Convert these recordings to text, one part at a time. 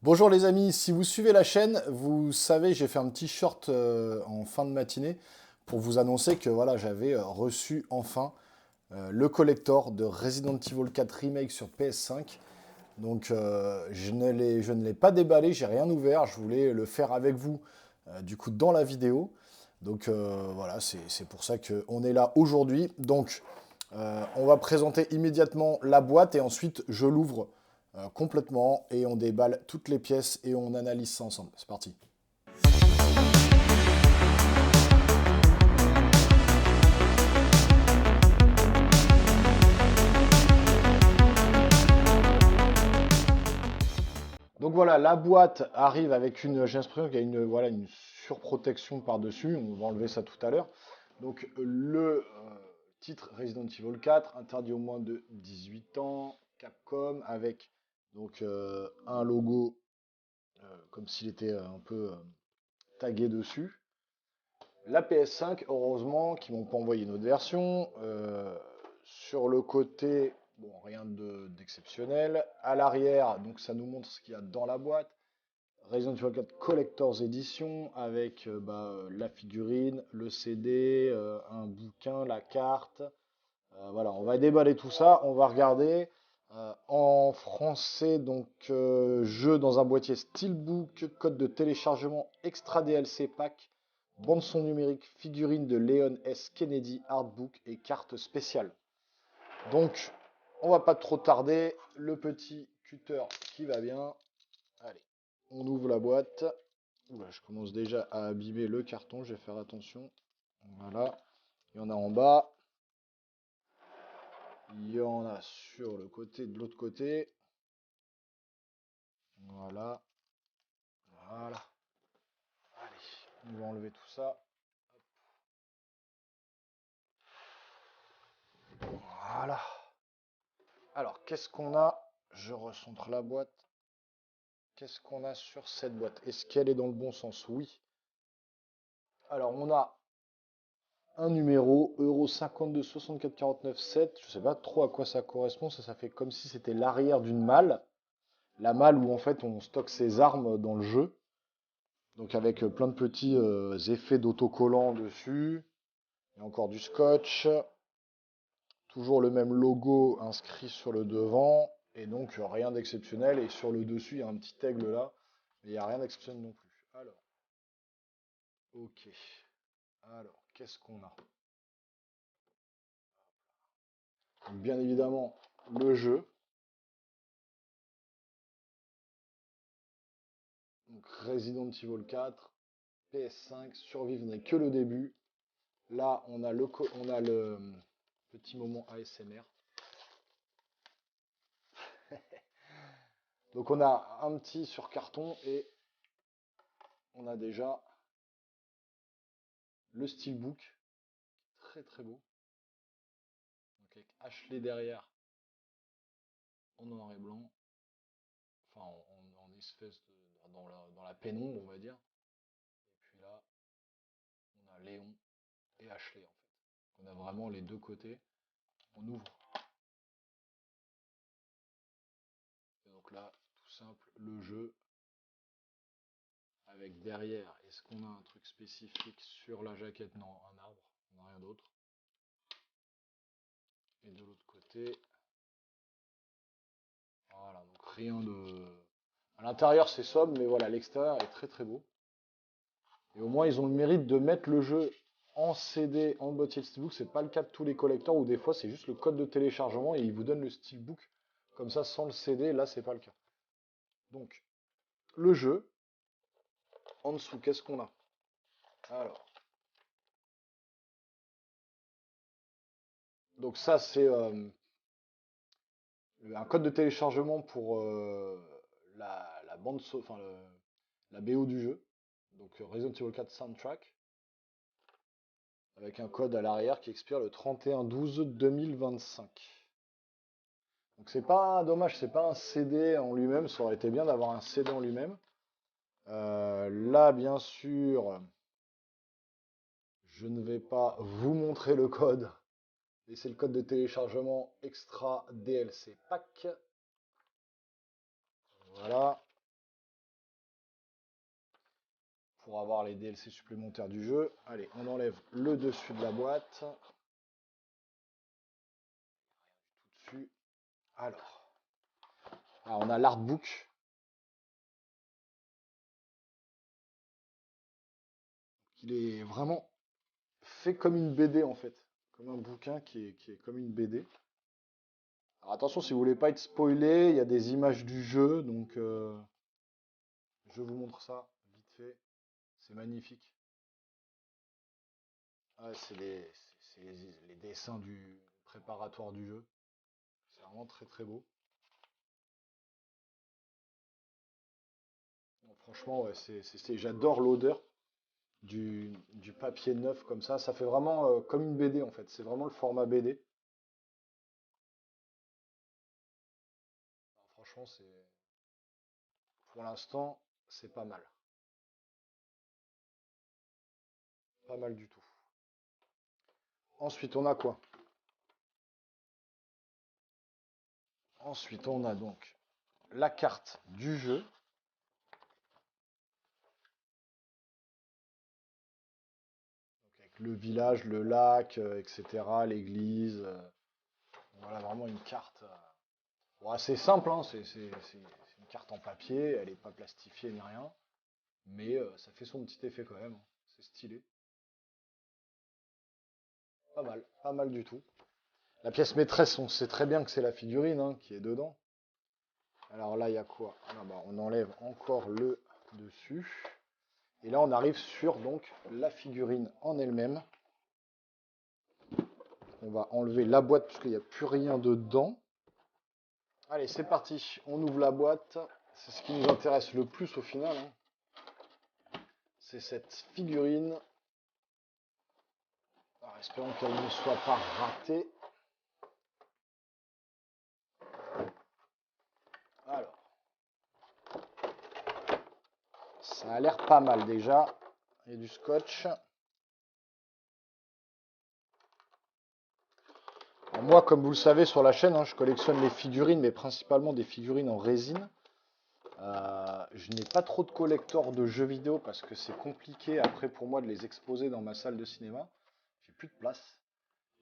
Bonjour les amis, si vous suivez la chaîne, vous savez, j'ai fait un petit short en fin de matinée pour vous annoncer que voilà, j'avais reçu enfin le collector de Resident Evil 4 Remake sur PS5. Donc je ne l'ai pas déballé, j'ai rien ouvert, je voulais le faire avec vous du coup dans la vidéo. Donc voilà, c'est pour ça qu'on est là aujourd'hui. Donc on va présenter immédiatement la boîte et ensuite je l'ouvre complètement et on déballe toutes les pièces et on analyse ça ensemble. C'est parti. Donc voilà, la boîte arrive avec une, j'ai l'impression qu'il y a une, voilà, une surprotection par-dessus, on va enlever ça tout à l'heure. Donc le titre Resident Evil 4, interdit au moins de 18 ans, Capcom, avec donc un logo comme s'il était un peu tagué dessus. La PS5, heureusement, qui m'ont pas envoyé une autre version. Sur le côté, bon, rien d'exceptionnel. À l'arrière, donc ça nous montre ce qu'il y a dans la boîte. Resident Evil 4 Collector's Edition avec la figurine, le CD, un bouquin, la carte. Voilà, on va déballer tout ça, on va regarder. En français, donc jeu dans un boîtier Steelbook, code de téléchargement extra DLC pack, bande son numérique, figurine de Leon S. Kennedy, artbook et carte spéciale. Donc, on va pas trop tarder. Le petit cutter qui va bien. Allez, on ouvre la boîte. Oula, je commence déjà à abîmer le carton, je vais faire attention. Voilà, il y en a en bas. Il y en a sur le côté, de l'autre côté. Voilà. Voilà. Allez, on va enlever tout ça. Voilà. Alors, qu'est-ce qu'on a? Je recentre la boîte. Qu'est-ce qu'on a sur cette boîte? Est-ce qu'elle est dans le bon sens? Oui. Alors, on a un numéro, euro 52 64 49 7. Je sais pas trop à quoi ça correspond. Ça fait comme si c'était l'arrière d'une malle. La malle où en fait on stocke ses armes dans le jeu. Donc avec plein de petits effets d'autocollant dessus. Il y a encore du scotch. Toujours le même logo inscrit sur le devant. Et donc rien d'exceptionnel. Et sur le dessus, il y a un petit aigle là. Mais il n'y a rien d'exceptionnel non plus. Alors, ok. Alors, qu'est-ce qu'on a? Donc, bien évidemment, le jeu. Donc Resident Evil 4, PS5, survivre n'est que le début. Là, on a le petit moment ASMR. Donc on a un petit sur carton et on a déjà le steelbook, très très beau. Donc avec Ashley derrière en noir et blanc, enfin en espèce de, dans la pénombre on va dire. Et puis là, on a Léon et Ashley en fait. On a vraiment les deux côtés. On ouvre. Et donc là, tout simple, le jeu avec derrière. Est-ce qu'on a un truc spécifique sur la jaquette? Non, un arbre, on n'a rien d'autre. Et de l'autre côté, voilà, donc rien de. À l'intérieur, c'est sobre, mais voilà, l'extérieur est très très beau. Et au moins, ils ont le mérite de mettre le jeu en CD, en boîtier de steelbook. C'est pas le cas de tous les collecteurs où des fois, c'est juste le code de téléchargement et ils vous donnent le steelbook comme ça sans le CD. Là, c'est pas le cas. Donc, le jeu, en dessous, qu'est-ce qu'on a? Alors, donc ça, c'est un code de téléchargement pour la bande, enfin la BO du jeu. Donc Resident Evil 4 Soundtrack. Avec un code à l'arrière qui expire le 31/12/2025. Donc c'est pas dommage, c'est pas un CD en lui-même, ça aurait été bien d'avoir un CD en lui-même. Là, bien sûr, je ne vais pas vous montrer le code, et c'est le code de téléchargement extra DLC pack. Voilà. pour avoir les DLC supplémentaires du jeu. Allez, on enlève le dessus de la boîte. Tout dessus. Alors, on a l'artbook. Il est vraiment fait comme une BD en fait. Comme un bouquin qui est comme une BD. Alors attention, si vous voulez pas être spoilé, il y a des images du jeu, donc je vous montre ça vite fait. C'est magnifique. Ouais, c'est les dessins du préparatoire du jeu. C'est vraiment très très beau. Donc, franchement, ouais, j'adore l'odeur du papier neuf comme ça. Ça fait vraiment comme une BD en fait. C'est vraiment le format BD. Alors, franchement, pour l'instant, c'est pas mal. Pas mal du tout. Ensuite, on a quoi? Ensuite, on a donc la carte du jeu. Donc, avec le village, le lac, etc., l'église. Voilà, vraiment une carte. Bon, assez simple, hein, c'est une carte en papier, elle n'est pas plastifiée ni rien. Mais ça fait son petit effet quand même, hein. C'est stylé. Pas mal du tout. La pièce maîtresse, on sait très bien que c'est la figurine hein, qui est dedans. Alors là, il y a quoi? Ah bah, on enlève encore le dessus. Et là, on arrive sur donc la figurine en elle-même. On va enlever la boîte puisqu'il n'y a plus rien dedans. Allez, c'est parti. On ouvre la boîte. C'est ce qui nous intéresse le plus au final, hein. C'est cette figurine. Alors, espérons qu'elle ne soit pas ratée. Alors, ça a l'air pas mal déjà. Il y a du scotch. Alors moi, comme vous le savez sur la chaîne, hein, je collectionne les figurines, mais principalement des figurines en résine. Je n'ai pas trop de collecteurs de jeux vidéo parce que c'est compliqué après pour moi de les exposer dans ma salle de cinéma. J'ai plus de place.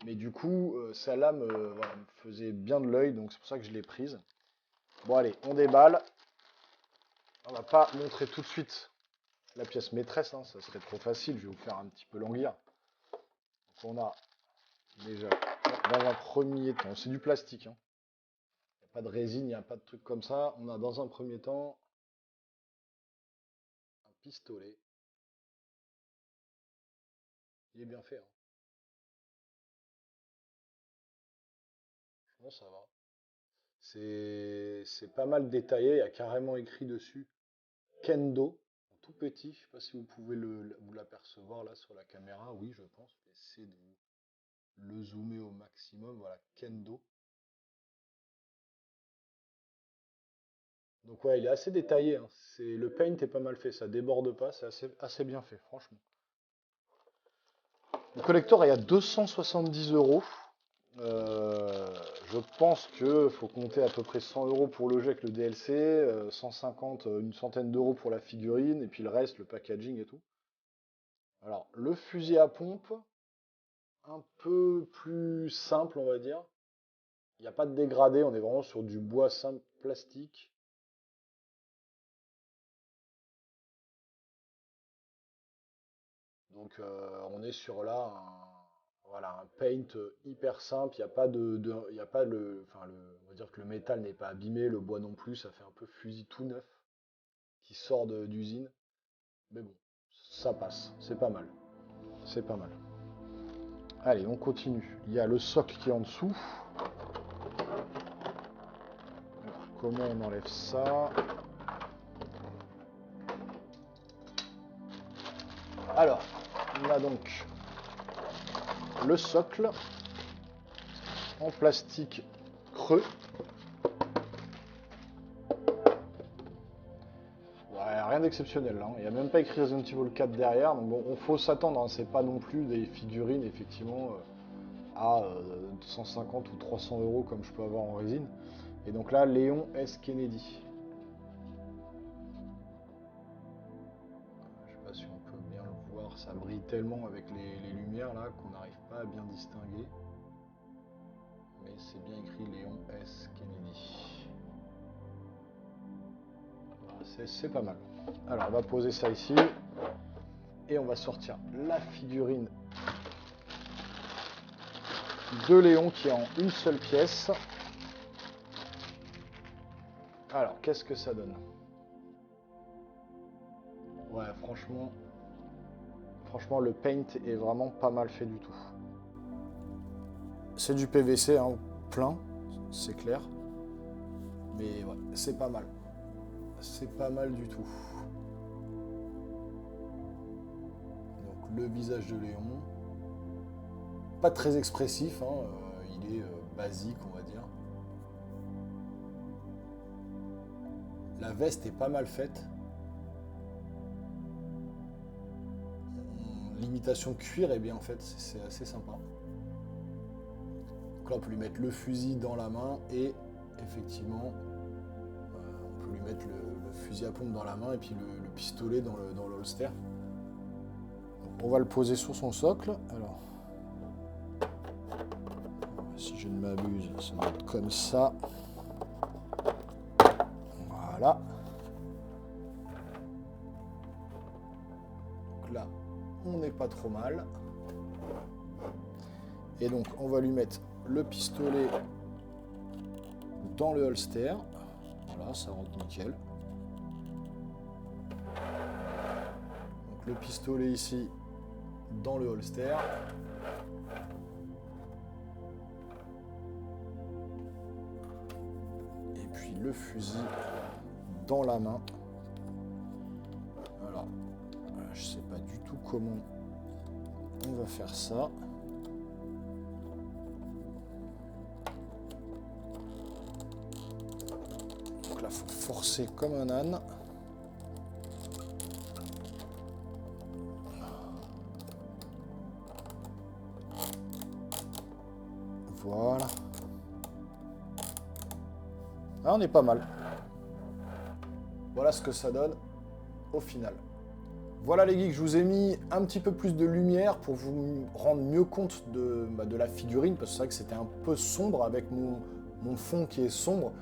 Mais du coup, celle-là voilà, me faisait bien de l'œil, donc c'est pour ça que je l'ai prise. Bon allez, on déballe. On va pas montrer tout de suite la pièce maîtresse, hein, ça serait trop facile, je vais vous faire un petit peu languir. Donc on a déjà, dans un premier temps, c'est du plastique, hein. Il n'y a pas de résine, il n'y a pas de truc comme ça. On a dans un premier temps un pistolet. Il est bien fait, hein. Bon, ça va. C'est pas mal détaillé, il y a carrément écrit dessus Kendo, en tout petit. Je sais pas si vous pouvez vous l'apercevoir là sur la caméra. Oui, je pense. Je vais essayer de le zoomer au maximum. Voilà, Kendo. Donc ouais, il est assez détaillé, hein. Le paint est pas mal fait, ça déborde pas, c'est assez bien fait, franchement. Le collector est à 270 euros. Euh, je pense que faut compter à peu près 100 euros pour le jeu avec le DLC, 150, une centaine d'euros pour la figurine, et puis le reste, le packaging et tout. Alors, le fusil à pompe, un peu plus simple, on va dire. Il n'y a pas de dégradé, on est vraiment sur du bois simple plastique. Donc, on est sur là voilà, un paint hyper simple. Il n'y a pas il y a pas enfin, on va dire que le métal n'est pas abîmé, le bois non plus, ça fait un peu fusil tout neuf qui sort d'usine. Mais bon, ça passe, c'est pas mal. C'est pas mal. Allez, on continue. Il y a le socle qui est en dessous. Alors, comment on enlève ça? Alors, on a donc le socle en plastique creux. Ouais, rien d'exceptionnel, hein. Il n'y a même pas écrit Resident Evil 4 derrière. Donc bon, on faut s'attendre, hein. C'est pas non plus des figurines, effectivement, à 150 ou 300 euros comme je peux avoir en résine. Et donc là, Léon S. Kennedy. Je sais pas si on Ça brille tellement avec les lumières là qu'on n'arrive pas à bien distinguer. Mais c'est bien écrit Léon S. Kennedy. Voilà, c'est pas mal. Alors on va poser ça ici. Et on va sortir la figurine de Léon qui est en une seule pièce. Alors, qu'est-ce que ça donne? Ouais, franchement, le paint est vraiment pas mal fait du tout. C'est du PVC, hein, plein, c'est clair. Mais ouais, c'est pas mal. C'est pas mal du tout. Donc, le visage de Léon. Pas très expressif, hein, il est basique, on va dire. La veste est pas mal faite. L'imitation cuir est bien faite, c'est assez sympa. Donc là, on peut lui mettre le fusil dans la main et effectivement, on peut lui mettre le fusil à pompe dans la main et puis le pistolet dans le holster. Donc, on va le poser sur son socle. Alors, si je ne m'abuse, ça va être comme ça. Voilà. Donc là, on n'est pas trop mal. Et donc, on va lui mettre le pistolet dans le holster. Voilà, ça rentre nickel. Donc, le pistolet ici dans le holster. Et puis le fusil dans la main. Alors, je sais pas du tout comment on va faire ça. Donc là, faut forcer comme un âne. Voilà. Ah, on est pas mal. Voilà ce que ça donne au final. Voilà les geeks, je vous ai mis un petit peu plus de lumière pour vous rendre mieux compte de la figurine, parce que c'est vrai que c'était un peu sombre avec mon fond qui est sombre.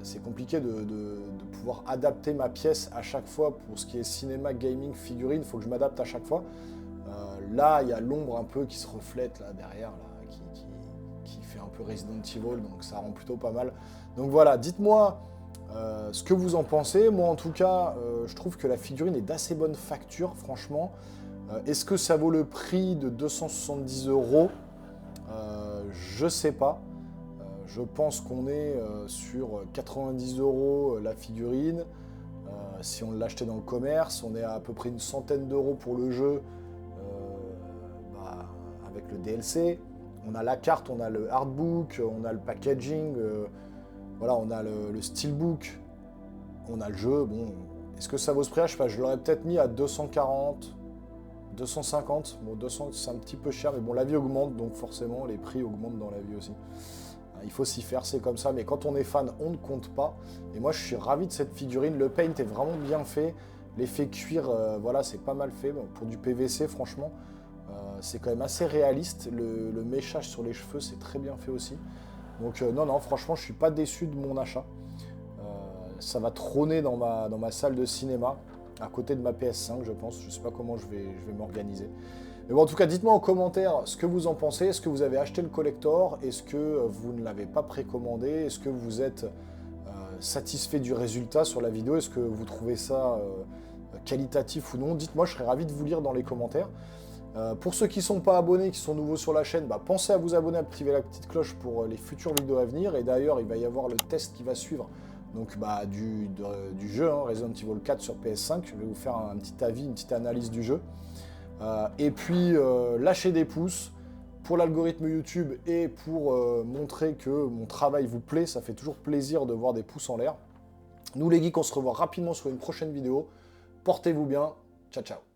C'est compliqué de pouvoir adapter ma pièce à chaque fois pour ce qui est cinéma, gaming, figurine, il faut que je m'adapte à chaque fois. Là, il y a l'ombre un peu qui se reflète là derrière, là, qui fait un peu Resident Evil, donc ça rend plutôt pas mal. Donc voilà, dites-moi ce que vous en pensez. Moi en tout cas, je trouve que la figurine est d'assez bonne facture, franchement. Est-ce que ça vaut le prix de 270 €? Je sais pas. Je pense qu'on est sur 90 € la figurine. Si on l'achetait dans le commerce, on est à peu près une centaine d'euros pour le jeu avec le DLC. On a la carte, on a le artbook, on a le packaging. Voilà, on a le steelbook, on a le jeu. Bon, est-ce que ça vaut ce prix-là? Je sais pas, je l'aurais peut-être mis à 240, 250. Bon, 200, c'est un petit peu cher, mais bon, la vie augmente, donc forcément, les prix augmentent dans la vie aussi. Il faut s'y faire, c'est comme ça, mais quand on est fan, on ne compte pas. Et moi, je suis ravi de cette figurine. Le paint est vraiment bien fait. L'effet cuir, voilà, c'est pas mal fait. Bon, pour du PVC, franchement, c'est quand même assez réaliste. Le méchage sur les cheveux, c'est très bien fait aussi. Donc non, franchement, je suis pas déçu de mon achat. Ça va trôner dans ma salle de cinéma, à côté de ma PS5, je pense. Je sais pas comment je vais m'organiser. Mais bon, en tout cas, dites-moi en commentaire ce que vous en pensez. Est-ce que vous avez acheté le collector? Est-ce que vous ne l'avez pas précommandé? Est-ce que vous êtes satisfait du résultat sur la vidéo? Est-ce que vous trouvez ça qualitatif ou non? Dites-moi, je serais ravi de vous lire dans les commentaires. Pour ceux qui ne sont pas abonnés, qui sont nouveaux sur la chaîne, pensez à vous abonner, à activer la petite cloche pour les futures vidéos à venir. Et d'ailleurs, il va y avoir le test qui va suivre donc, du jeu, hein, Resident Evil 4 sur PS5. Je vais vous faire un petit avis, une petite analyse du jeu. Et puis, lâchez des pouces pour l'algorithme YouTube et pour montrer que mon travail vous plaît. Ça fait toujours plaisir de voir des pouces en l'air. Nous les geeks, on se revoit rapidement sur une prochaine vidéo. Portez-vous bien. Ciao, ciao.